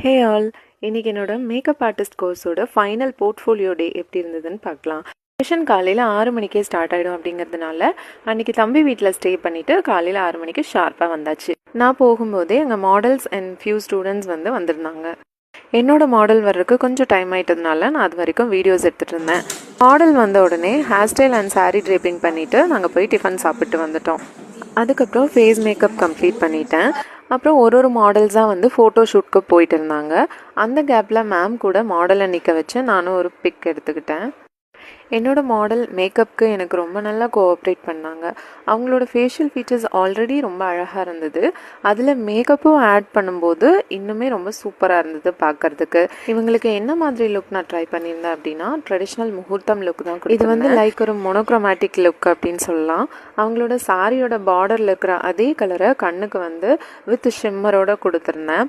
Hey all, இன்னைக்கு என்னோட makeup artist கோர்ஸோட final portfolio டே எப்படி இருந்ததுன்னு பார்க்கலாம். செஷன் காலையில் 6 மணிக்கே ஸ்டார்ட் ஆகிடும் அப்படிங்கிறதுனால அன்றைக்கி தம்பி வீட்டில் ஸ்டே பண்ணிவிட்டு காலையில் 6 மணிக்கு ஷார்ப்பாக வந்தாச்சு. நான் போகும்போதே எங்கள் மாடல்ஸ் அண்ட் ஃபியூ ஸ்டூடெண்ட்ஸ் வந்திருந்தாங்க. என்னோட மாடல் வர்றதுக்கு கொஞ்சம் டைம் ஆகிட்டதுனால நான் அது வரைக்கும் வீடியோஸ் எடுத்துகிட்டு இருந்தேன். மாடல் வந்த உடனே hair style and sari draping பண்ணிவிட்டு நாங்கள் போய் டிஃபன் சாப்பிட்டு வந்துட்டோம். அதுக்கப்புறம் ஃபேஸ் மேக்கப் கம்ப்ளீட் பண்ணிட்டேன். அப்புறம் ஒரு மாடல்ஸாக ஃபோட்டோ ஷூட்க்கு போயிட்டு இருந்தாங்க. அந்த கேப்பில் மேம் கூட மாடலை நிற்க வச்சு நானும் ஒரு பிக் எடுத்துக்கிட்டேன். என்னோடய மாடல் மேக்கப்புக்கு எனக்கு ரொம்ப நல்லா கோஆப்ரேட் பண்ணாங்க. அவங்களோட ஃபேஷியல் ஃபீச்சர்ஸ் ஆல்ரெடி ரொம்ப அழகாக இருந்தது. அதில் மேக்கப்பும் ஆட் பண்ணும்போது இன்னுமே ரொம்ப சூப்பராக இருந்தது பார்க்குறதுக்கு. இவங்களுக்கு என்ன மாதிரி லுக் நான் ட்ரை பண்ணியிருந்தேன் அப்படின்னா, ட்ரெடிஷ்னல் முகூர்த்தம் லுக் தான். இது லைக் ஒரு மோனோக்ரோமேட்டிக் லுக் அப்படின்னு சொல்லலாம். அவங்களோட சாரியோட பார்டரில் இருக்கிற அதே கலரை கண்ணுக்கு வித் ஷிம்மரோட கொடுத்துருந்தேன்.